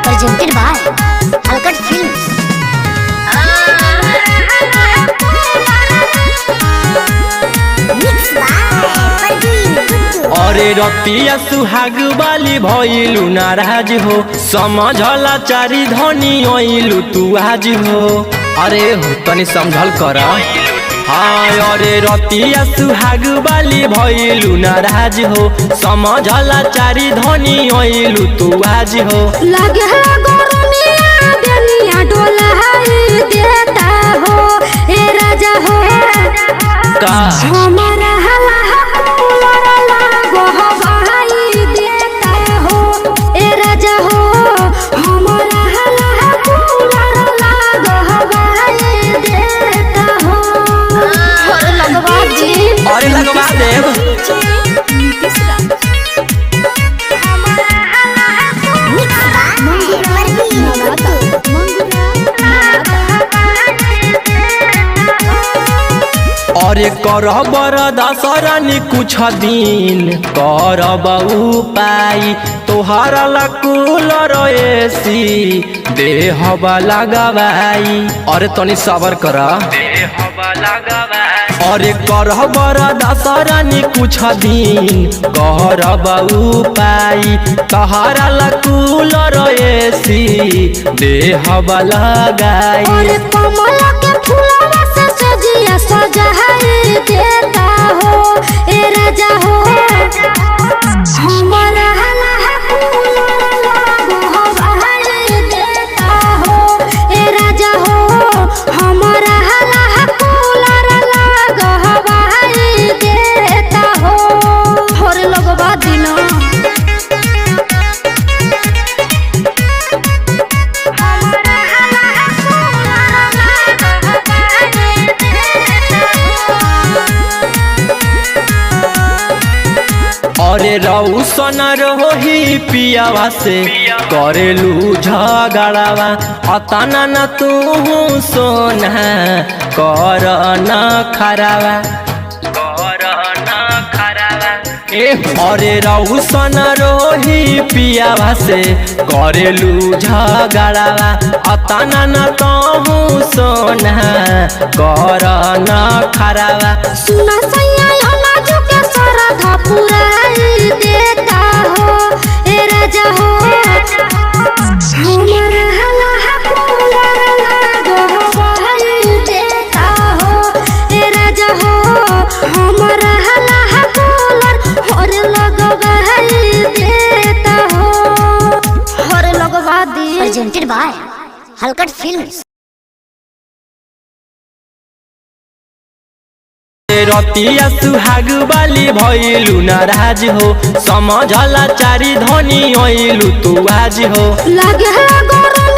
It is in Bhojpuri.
Presented by Alkat Films। अरे रतिया सुहाग वाली भइलु नाराज हो, समझला चारी धनी ओइलु तू आज हो। अरे हो तनी समझल कर। हाँ अरे रतिया सुहाग वाली भइलु नाराज हो, समझला चारी धनी ओइलु तू आज हो। लगे गोरनिया बेनिया डोला देता हो ए राजा हो का हमारा हला कूलर लागो भाई देता हो ए राजा हो हमारा हला कूलर लागो भाई देता हो। और लगवा दी अरे लगवा देव। अरे करब दशरानी कुछ दिन करब उपाय, तोहरा ला कूलर एसी देहब लगवाई। अरे तनी सबर कर। अरे करब दशरानी कुछ दिन करब उपाय, तोहरा ला कूलर एसी देहब लगाई। अरे कमल के फूलवा से सजिया सजाई देता हो ए राजा हो हमारा हला कूलर लागो भाई देता हो ए राजा हो हमारा हला कूलर लागो भाई देता हो। और लगवा दिना अरे रौसन रोही पियावा से करेलू झगड़ावा, अतना न तू सोना कर न खरावा। अरे रौसन रोही पियावा से करेलू झगड़ावा, अतना न तू सोना कर न खरावा। सुना सैया अनाजो के सरधा पुराई देता हो ए राजा हो हमारा हला कूलर लागो भाई देता हो ए राजा हो हमारा हला कूलर और लगो भाई देता हो। और लगवा दी Presented by Alkat Films। रतिया सुहाग वाली भइलु नाराज हो, समझला चारी धनी ओइलु तू आज हो। लगे गोरन